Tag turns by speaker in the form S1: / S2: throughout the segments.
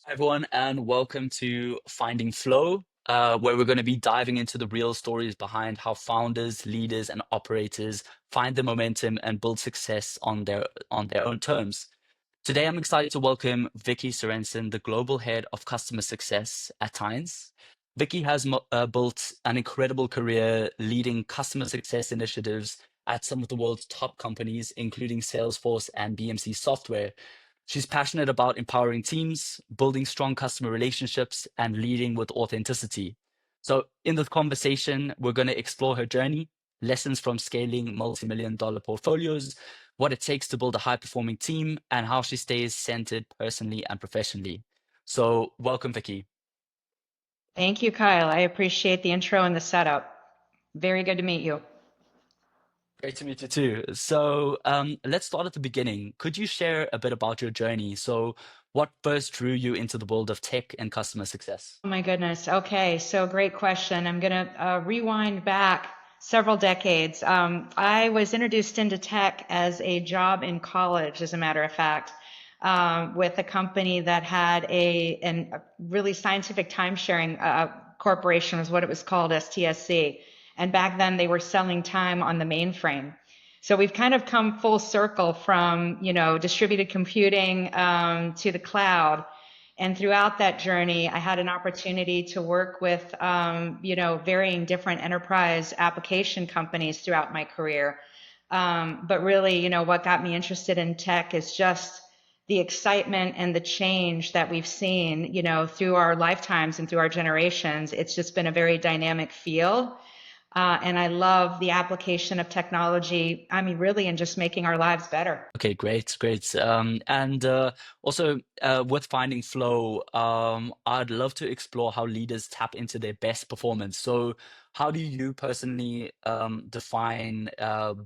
S1: Everyone, and welcome to Finding Flow, where we're going to be diving into the real stories behind how founders, leaders, and operators find the momentum and build success on their own terms. Today, I'm excited to welcome Vicki Sorensen, the global head of customer success at Tynes. Vicki has built an incredible career leading customer success initiatives at some of the world's top companies, including Salesforce and BMC Software. She's passionate about empowering teams, building strong customer relationships, and leading with authenticity. So, in this conversation, we're going to explore her journey, lessons from scaling multi-million dollar portfolios, what it takes to build a high-performing team, and how she stays centered personally and professionally. So, welcome, Vicky.
S2: Thank you, Kyle. I appreciate the intro and the setup. Very good to meet you.
S1: Great to meet you too. So, let's start at the beginning. Could you share a bit about your journey? So, what first drew you into the world of tech and customer success?
S2: Oh my goodness. Okay, so great question. I'm going to rewind back several decades. I was introduced into tech as a job in college, as a matter of fact, with a company that had a really scientific time sharing corporation, was what it was called, STSC. And back then they were selling time on the mainframe. So we've kind of come full circle from, distributed computing to the cloud. And throughout that journey, I had an opportunity to work with, varying different enterprise application companies throughout my career. But really, what got me interested in tech is just the excitement and the change that we've seen, through our lifetimes and through our generations. It's just been a very dynamic field. And I love the application of technology. I mean, really, in just making our lives better.
S1: Okay, great, great. And also with finding flow, I'd love to explore how leaders tap into their best performance. So, how do you personally define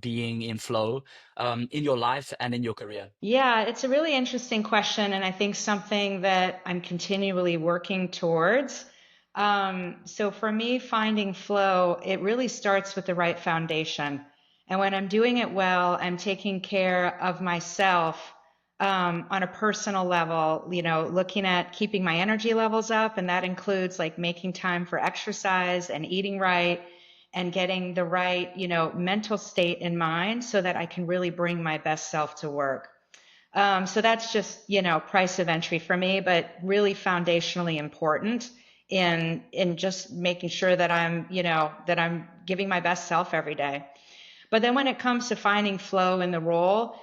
S1: being in flow in your life and in your career?
S2: Yeah, it's a really interesting question, and I think something that I'm continually working towards. So for me, finding flow, it really starts with the right foundation. And when I'm doing it well, I'm taking care of myself on a personal level, looking at keeping my energy levels up, and that includes like making time for exercise and eating right and getting the right, mental state in mind so that I can really bring my best self to work. So that's just, price of entry for me, but really foundationally important in just making sure that I'm giving my best self every day. But then when it comes to finding flow in the role,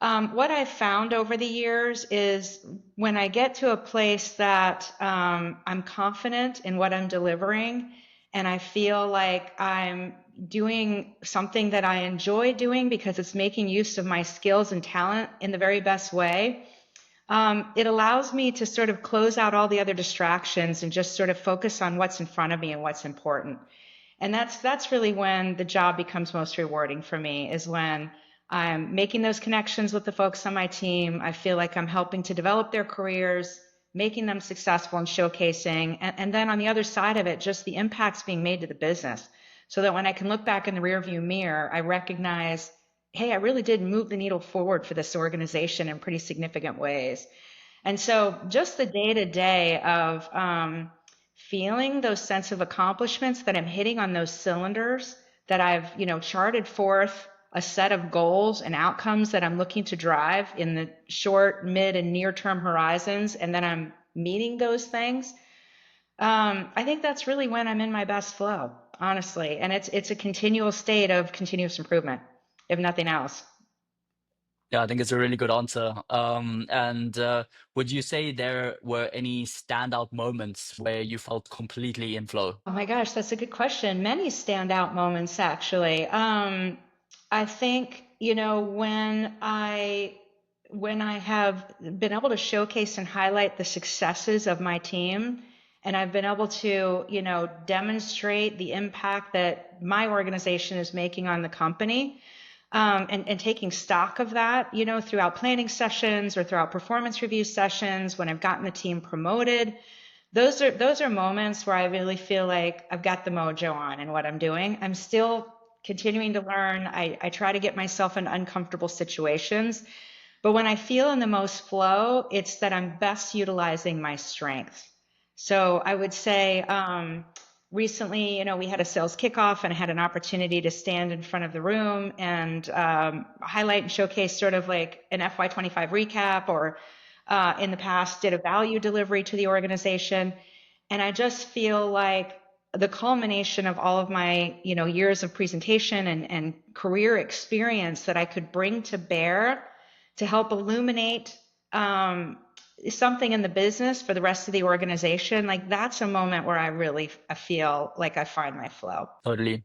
S2: what I've found over the years is when I get to a place that I'm confident in what I'm delivering and I feel like I'm doing something that I enjoy doing because it's making use of my skills and talent in the very best way, it allows me to sort of close out all the other distractions and just sort of focus on what's in front of me and what's important. And that's really when the job becomes most rewarding for me, is when I'm making those connections with the folks on my team. I feel like I'm helping to develop their careers, making them successful and showcasing. And then on the other side of it, just the impacts being made to the business. So that when I can look back in the rearview mirror, I recognize, hey, I really did move the needle forward for this organization in pretty significant ways. And so just the day to day of feeling those sense of accomplishments, that I'm hitting on those cylinders, that I've, charted forth a set of goals and outcomes that I'm looking to drive in the short, mid, and near term horizons, and then I'm meeting those things. I think that's really when I'm in my best flow, honestly. And it's a continual state of continuous improvement, if nothing else.
S1: Yeah, I think it's a really good answer. And would you say there were any standout moments where you felt completely in flow?
S2: Oh my gosh, that's a good question. Many standout moments, actually. I think, when I have been able to showcase and highlight the successes of my team, and I've been able to, demonstrate the impact that my organization is making on the company, and taking stock of that, throughout planning sessions or throughout performance review sessions, when I've gotten the team promoted, those are moments where I really feel like I've got the mojo on in what I'm doing. I'm still continuing to learn. I try to get myself in uncomfortable situations, But when I feel in the most flow, it's that I'm best utilizing my strengths. So I would say recently, we had a sales kickoff and I had an opportunity to stand in front of the room and highlight and showcase sort of like an FY25 recap, or in the past did a value delivery to the organization. And I just feel like the culmination of all of my, years of presentation and career experience that I could bring to bear to help illuminate something in the business for the rest of the organization, like that's a moment where I feel like I find my flow.
S1: Totally.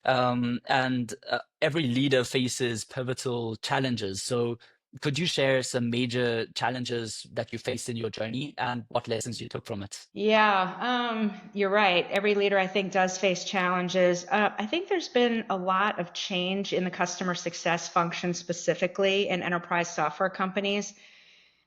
S1: And every leader faces pivotal challenges. So could you share some major challenges that you faced in your journey and what lessons you took from it?
S2: Yeah, you're right. Every leader, I think, does face challenges. I think there's been a lot of change in the customer success function, specifically in enterprise software companies.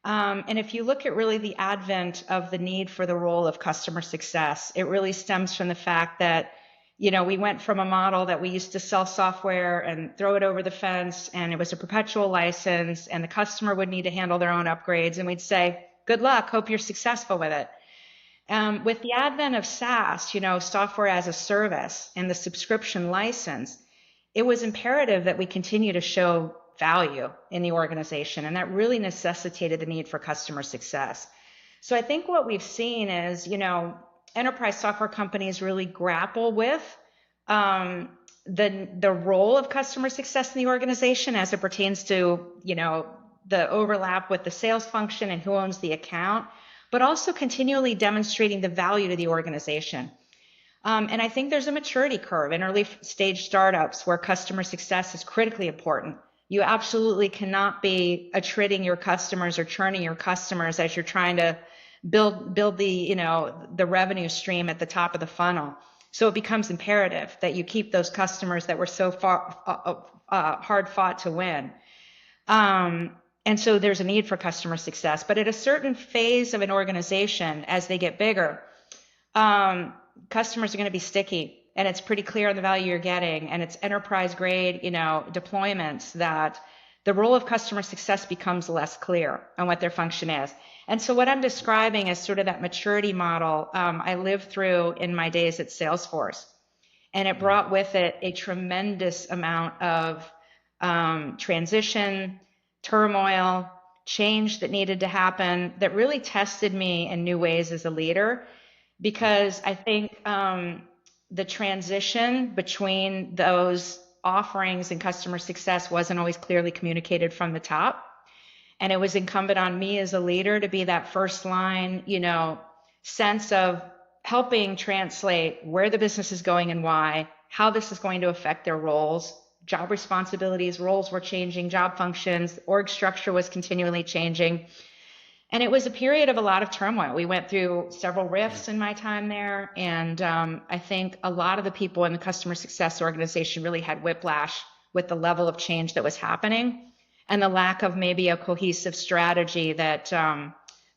S2: And if you look at really the advent of the need for the role of customer success, it really stems from the fact that, we went from a model that we used to sell software and throw it over the fence, and it was a perpetual license, and the customer would need to handle their own upgrades, and we'd say, good luck, hope you're successful with it. With the advent of SaaS, software as a service and the subscription license, it was imperative that we continue to show value in the organization. And that really necessitated the need for customer success. So I think what we've seen is, enterprise software companies really grapple with the role of customer success in the organization as it pertains to, the overlap with the sales function and who owns the account, but also continually demonstrating the value to the organization. And I think there's a maturity curve in early stage startups where customer success is critically important. You absolutely cannot be attriting your customers or churning your customers as you're trying to build the, the revenue stream at the top of the funnel. So it becomes imperative that you keep those customers that were so far hard fought to win. And so there's a need for customer success. But at a certain phase of an organization, as they get bigger, customers are going to be sticky, and it's pretty clear on the value you're getting, and it's enterprise grade, deployments, that the role of customer success becomes less clear on what their function is. And so what I'm describing is sort of that maturity model I lived through in my days at Salesforce. And it brought with it a tremendous amount of transition, turmoil, change that needed to happen that really tested me in new ways as a leader, because I think the transition between those offerings and customer success wasn't always clearly communicated from the top. And it was incumbent on me as a leader to be that first line, sense of helping translate where the business is going and why, how this is going to affect their roles. Job responsibilities, roles were changing, job functions, org structure was continually changing. And it was a period of a lot of turmoil. We went through several rifts in my time there. And I think a lot of the people in the customer success organization really had whiplash with the level of change that was happening and the lack of maybe a cohesive strategy that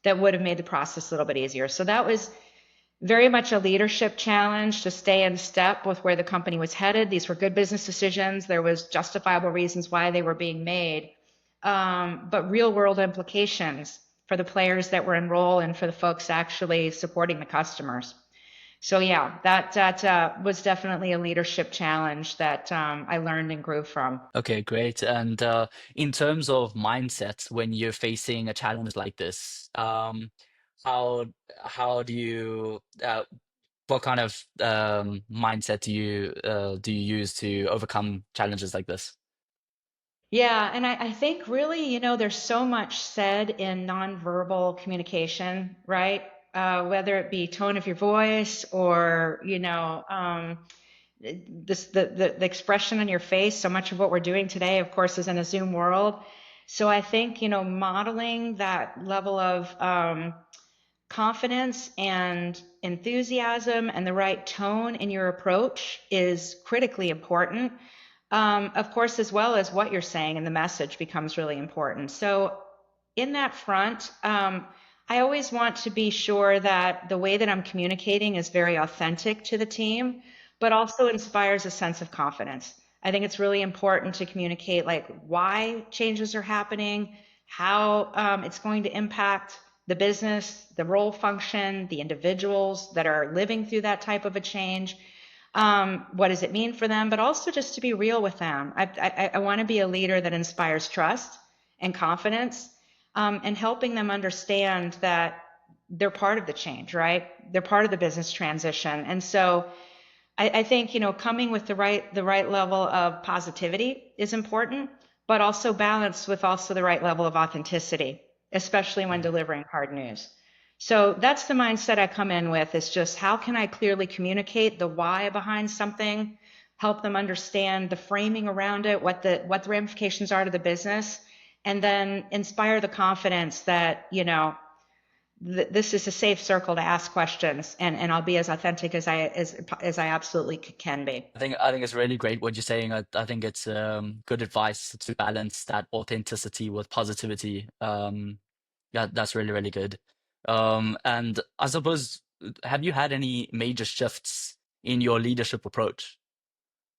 S2: would have made the process a little bit easier. So that was very much a leadership challenge to stay in step with where the company was headed. These were good business decisions. There was justifiable reasons why they were being made, but real world implications for the players that were enrolled and for the folks actually supporting the customers. So yeah, that was definitely a leadership challenge that I learned and grew from.
S1: Okay, great. And in terms of mindset, when you're facing a challenge like this, how how do you what kind of mindset do you use to overcome challenges like this?
S2: Yeah, and I think really, there's so much said in nonverbal communication, right? Whether it be tone of your voice or, the expression on your face. So much of what we're doing today, of course, is in a Zoom world. So I think, modeling that level of confidence and enthusiasm and the right tone in your approach is critically important. Of course, as well as what you're saying and the message becomes really important. So in that front, I always want to be sure that the way that I'm communicating is very authentic to the team, but also inspires a sense of confidence. I think it's really important to communicate like why changes are happening, how it's going to impact the business, the role function, the individuals that are living through that type of a change. What does it mean for them? But also just to be real with them. I want to be a leader that inspires trust and confidence, and helping them understand that they're part of the change, right? They're part of the business transition. And so I think, coming with the right level of positivity is important, but also balanced with also the right level of authenticity, especially when
S1: Mm.
S2: delivering hard news. So that's the mindset I come in with, is just how can I clearly communicate the why behind something, help them understand the framing around it, what the ramifications are to the business, and then inspire the confidence that, this is a safe circle to ask questions, and I'll be as authentic as I absolutely can be.
S1: I think it's really great what you're saying. I think it's good advice to balance that authenticity with positivity. Yeah, that's really, really good. And I suppose, have you had any major shifts in your leadership approach?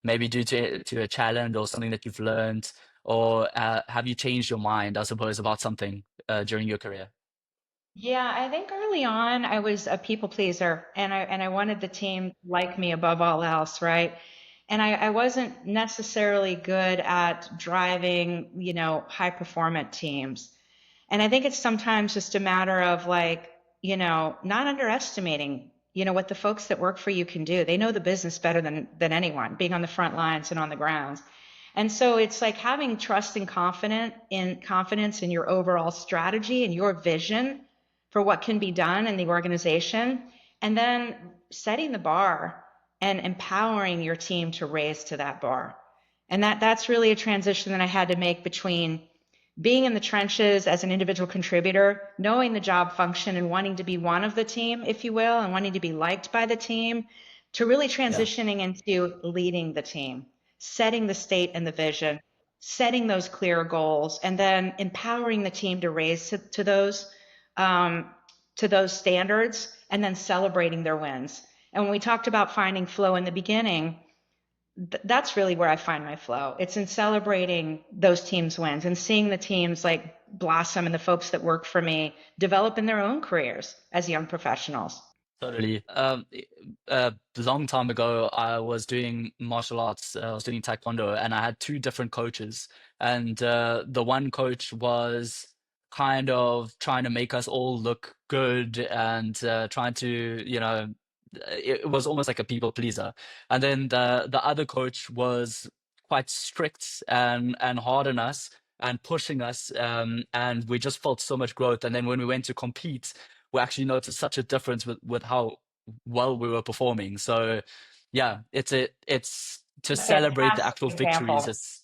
S1: Maybe due to a challenge or something that you've learned, or have you changed your mind, I suppose, about something during your career?
S2: Yeah, I think early on I was a people pleaser, and I wanted the team to like me above all else, right? And I wasn't necessarily good at driving, high performant teams. And I think it's sometimes just a matter of like, not underestimating, what the folks that work for you can do. They know the business better than anyone, being on the front lines and on the grounds. And so it's like having trust and confidence in your overall strategy and your vision for what can be done in the organization, and then setting the bar and empowering your team to raise to that bar. And that's really a transition that I had to make between being in the trenches as an individual contributor, knowing the job function and wanting to be one of the team, if you will, and wanting to be liked by the team, to really
S1: Yeah.
S2: transitioning into leading the team, setting the state and the vision, setting those clear goals, and then empowering the team to raise um, to those standards, and then celebrating their wins. And when we talked about finding flow in the beginning, that's really where I find my flow. It's in celebrating those teams' wins and seeing the teams like blossom, and the folks that work for me develop in their own careers as young professionals.
S1: Totally. A long time ago, I was doing martial arts. I was doing taekwondo, and I had two different coaches. And the one coach was kind of trying to make us all look good and trying to, it was almost like a people pleaser. And then the other coach was quite strict and hard on us and pushing us. And we just felt so much growth. And then when we went to compete, we actually noticed such a difference with how well we were performing. So yeah, it's to
S2: A
S1: celebrate the
S2: fantastic
S1: actual victories.
S2: example.
S1: It's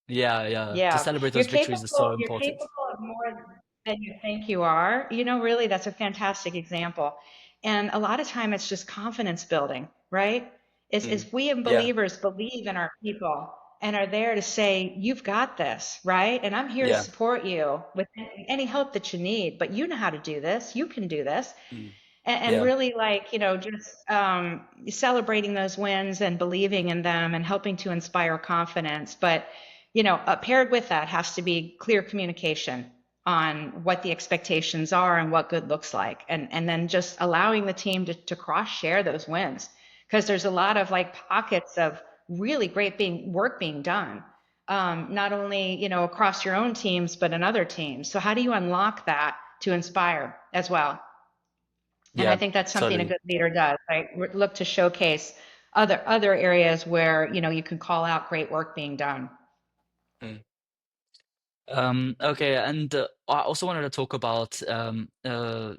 S1: yeah, to
S2: Yeah,
S1: celebrate
S2: you're
S1: those victories is so
S2: capable. You're
S1: important.
S2: capable of more than you think you are. Really, that's a fantastic example. And a lot of time, it's just confidence building, right? Is
S1: Mm.
S2: we as
S1: Yeah,
S2: believers believe in our people and are there to say, "You've got this," right? And I'm here to
S1: yeah,
S2: support you with any help that you need. But you know how to do this. You can do this,
S1: mm,
S2: and
S1: yeah,
S2: really, like, just celebrating those wins and believing in them and helping to inspire confidence. But paired with that has to be clear communication on what the expectations are and what good looks like, and then just allowing the team to cross share those wins, because there's a lot of like pockets of really great work being done, not only across your own teams but in other teams. So how do you unlock that to inspire as well? And I
S1: yeah,
S2: think that's something a
S1: totally.
S2: good leader does, right? Look to showcase other areas where you can call out great work being done.
S1: Mm. Okay, and I also wanted to talk about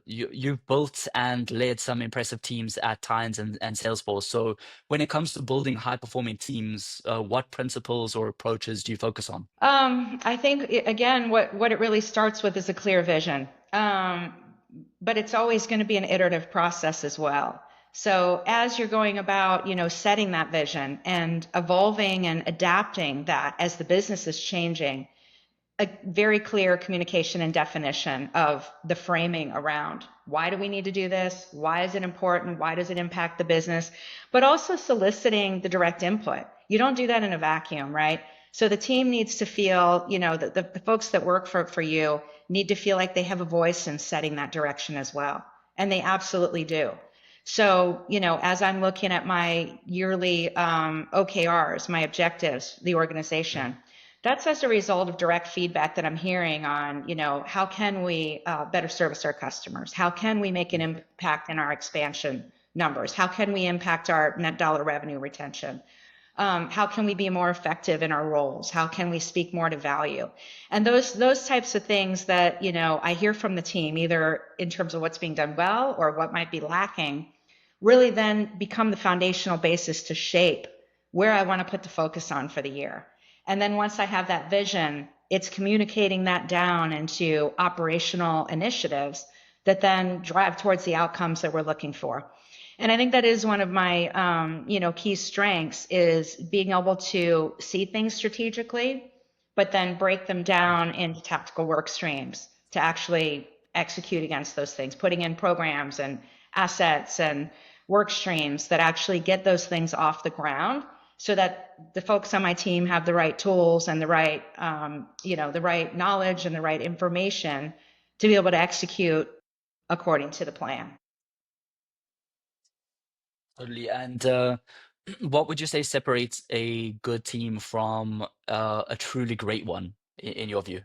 S1: you've built and led some impressive teams at Times and Salesforce. So when it comes to building high performing teams, what principles or approaches do you focus on?
S2: I think again, what it really starts with is a clear vision. But it's always going to be an iterative process as well. So as you're going about, setting that vision and evolving and adapting that as the business is changing, a very clear communication and definition of the framing around why do we need to do this? Why is it important? Why does it impact the business? But also soliciting the direct input. You don't do that in a vacuum, right? So the team needs to feel, the folks that work for you need to feel like they have a voice in setting that direction as well. And they absolutely do. So, as I'm looking at my yearly OKRs, my objectives, the
S1: Yeah.
S2: organization, that's as a result of direct feedback that I'm hearing on, how can we better service our customers? How can we make an
S1: Yeah.
S2: impact in our expansion numbers? How can we impact our net dollar revenue retention? How can we be more effective in our roles? How can we speak more to value? And those types of things that I hear from the team, either in terms of what's being done well or what might be lacking, really then become the foundational basis to shape where I want to put the focus on for the year. And then once I have that vision, it's communicating that down into operational initiatives that then drive towards the outcomes that we're looking for. And I think that is one of my, key strengths is being able to see things strategically, but then break them down into tactical work streams to actually execute against those things, putting in programs and assets and work streams that actually get those things off the ground so that the folks on my team have the right tools and the right, the right knowledge and the right information to be able to execute according to the plan.
S1: Totally. And what would you say separates a good team from a truly great one in your view?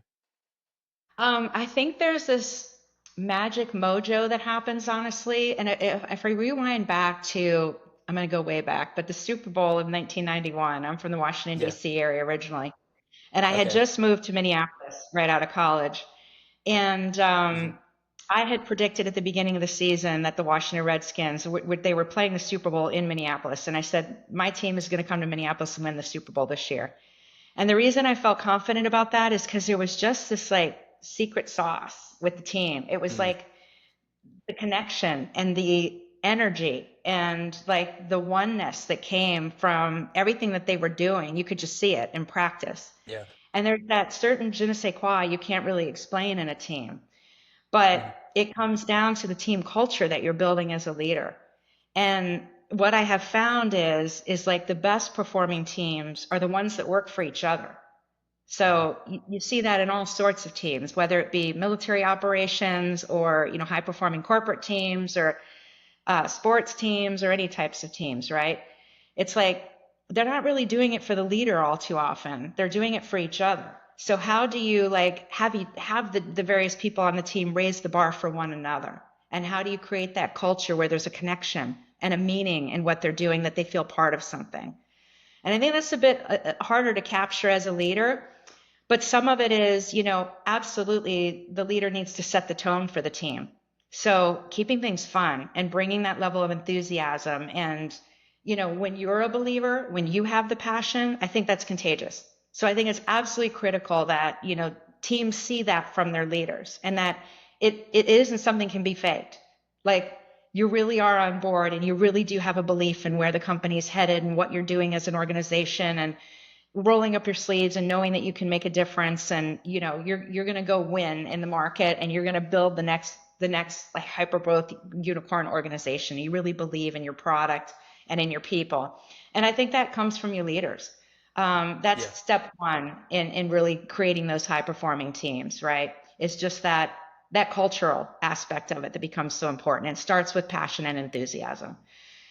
S2: I think there's this magic mojo that happens, honestly. And if I rewind back to, I'm going to go way back, but the Super Bowl of 1991, I'm from the Washington,
S1: Yeah.
S2: D.C. area originally. And I had
S1: Okay.
S2: just moved to Minneapolis right out of college. And
S1: Hmm.
S2: I had predicted at the beginning of the season that the Washington Redskins, they were playing the Super Bowl in Minneapolis. And I said, my team is going to come to Minneapolis and win the Super Bowl this year. And the reason I felt confident about that is because there was just this like secret sauce with the team. It was
S1: Mm.
S2: like the connection and the energy and like the oneness that came from everything that they were doing. You could just see it in practice.
S1: Yeah.
S2: And there's that certain je ne sais quoi you can't really explain in a team, but
S1: Mm.
S2: it comes down to the team culture that you're building as a leader. And what I have found is like the best performing teams are the ones that work for each other.
S1: Yeah.
S2: So you see that in all sorts of teams, whether it be military operations or high performing corporate teams or sports teams or any types of teams, right? It's like they're not really doing it for the leader all too often. They're doing it for each other. So how do you like have the various people on the team raise the bar for one another? And how do you create that culture where there's a connection and a meaning in what they're doing that they feel part of something? And I think that's a bit harder to capture as a leader, but some of it is, absolutely the leader needs to set the tone for the team. So keeping things fun and bringing that level of enthusiasm. And, when you're a believer, when you have the passion, I think that's contagious. So I think it's absolutely critical that, teams see that from their leaders and that it isn't something can be faked. Like you really are on board and you really do have a belief in where the company's headed and what you're doing as an organization and rolling up your sleeves and knowing that you can make a difference and you're going to go win in the market and you're going to build the next like hyper growth unicorn organization. You really believe in your product and in your people, and I think that comes from your leaders. That's
S1: Yeah.
S2: step one in really creating those high performing teams, right? It's just that cultural aspect of it that becomes so important, and it starts with passion and enthusiasm.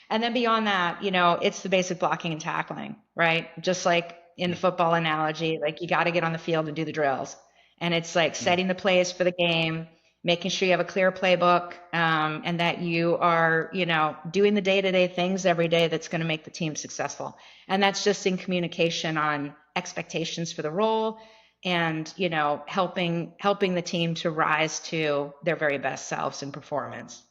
S2: And then beyond that, it's the basic blocking and tackling, right? Just like in the
S1: Mm.
S2: football analogy, like you got to get on the field and do the drills. And it's like
S1: Mm.
S2: setting the plays for the game, making sure you have a clear playbook, and that you are, doing the day-to-day things every day that's going to make the team successful. And that's just in communication on expectations for the role and, helping the team to rise to their very best selves in performance.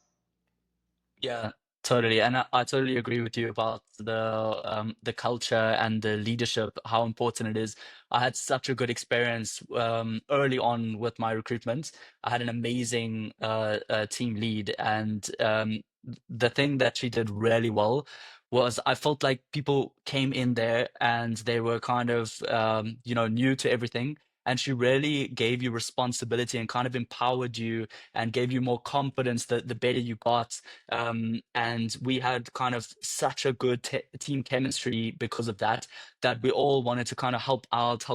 S1: Yeah, totally. And I totally agree with you about the culture and the leadership, how important it is. I had such a good experience early on with my recruitment. I had an amazing team lead, and the thing that she did really well was I felt like people came in there and they were kind of new to everything. and she really gave you responsibility and kind of empowered you and gave you more confidence the better you got. And we had kind of such a good team chemistry because of that, that we all wanted to kind of help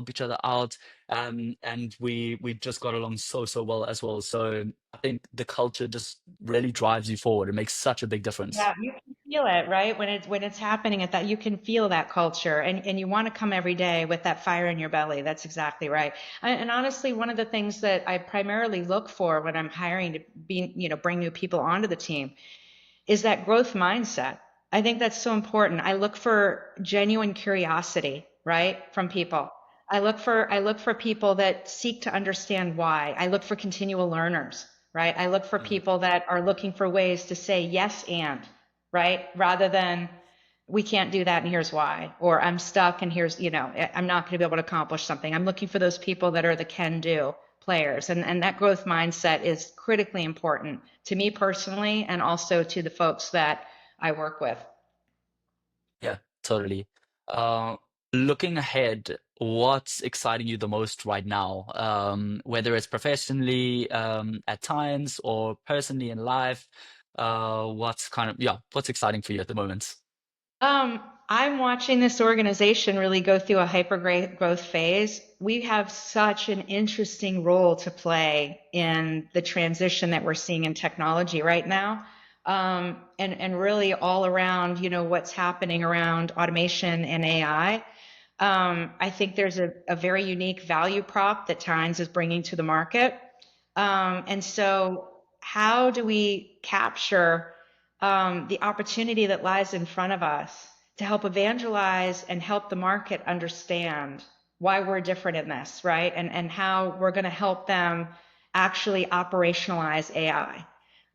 S1: each other out. And we just got along so well as well. So I think the culture just really drives you forward. It makes such a big difference.
S2: Yeah, you can feel it, right? When it's happening at that, you can feel that culture, and you want to come every day with that fire in your belly. That's exactly right. And honestly, one of the things that I primarily look for when I'm hiring to bring new people onto the team is that growth mindset. I think that's so important. I look for genuine curiosity, right, from people. I look for people that seek to understand why. I look for continual learners, right? I look for
S1: Mm.
S2: people that are looking for ways to say yes and, right, rather than we can't do that and here's why, or I'm stuck and here's, I'm not going to be able to accomplish something. I'm looking for those people that are the can do players. And that growth mindset is critically important to me personally and also to the folks that I work with.
S1: Yeah, totally. Uh, Looking ahead, what's exciting you the most right now? Whether it's professionally, at times, or personally in life, what's exciting for you at the moment?
S2: Um, I'm watching this organization really go through a hyper growth phase. We have such an interesting role to play in the transition that we're seeing in technology right now. And really all around, what's happening around automation and AI. I think there's a very unique value prop that Tynes is bringing to the market. And so, how do we capture the opportunity that lies in front of us to help evangelize and help the market understand why we're different in this, right? And how we're going to help them actually operationalize AI.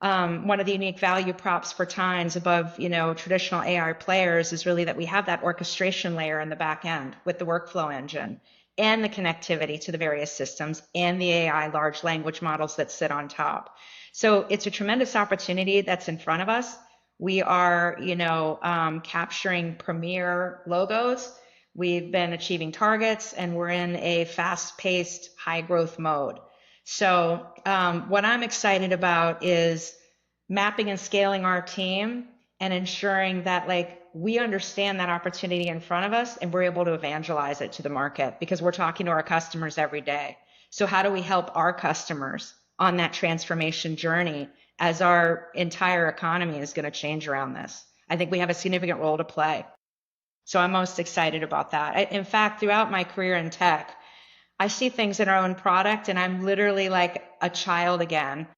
S2: One of the unique value props for Times above, traditional AI players is really that we have that orchestration layer in the back end with the workflow engine and the connectivity to the various systems and the AI large language models that sit on top. So it's a tremendous opportunity that's in front of us. We are, capturing premier logos. We've been achieving targets, and we're in a fast-paced, high-growth mode. So what I'm excited about is mapping and scaling our team and ensuring that we understand that opportunity in front of us and we're able to evangelize it to the market because we're talking to our customers every day. So how do we help our customers on that transformation journey as our entire economy is going to change around this? I think we have a significant role to play. So I'm most excited about that. In fact, throughout my career in tech, I see things in our own product and I'm literally like a child again.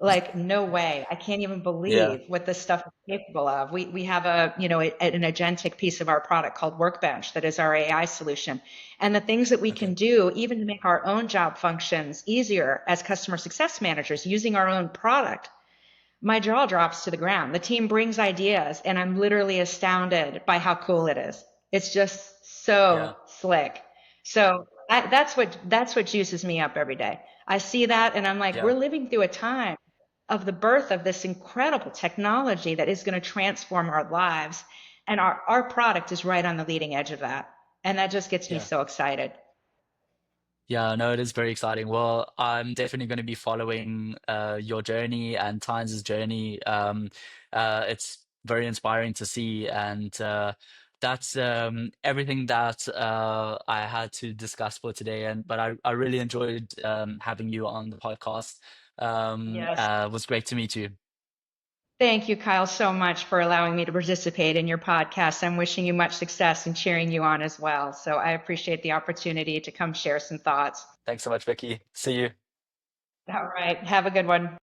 S2: Like, no way. I can't even
S1: Yeah.
S2: believe what this stuff is capable of. We have an agentic piece of our product called Workbench that is our AI solution. And the things that we can
S1: Okay.
S2: do, even to make our own job functions easier as customer success managers using our own product, my jaw drops to the ground. The team brings ideas, and I'm literally astounded by how cool it is. It's just so
S1: Yeah.
S2: slick. So that's what juices me up every day. I see that, and I'm like,
S1: Yeah.
S2: we're living through a time of the birth of this incredible technology that is going to transform our lives, and our product is right on the leading edge of that, and that just gets me
S1: Yeah.
S2: so excited.
S1: Yeah, no, it is very exciting. Well, I'm definitely going to be following your journey and Tynes' journey. It's very inspiring to see, and that's everything that I had to discuss for today. And but I really enjoyed having you on the podcast.
S2: Yes.
S1: It was great to meet you.
S2: Thank you, Kyle, so much for allowing me to participate in your podcast. I'm wishing you much success and cheering you on as well. So I appreciate the opportunity to come share some thoughts.
S1: Thanks so much, Vicky. See you.
S2: All right. Have a good one.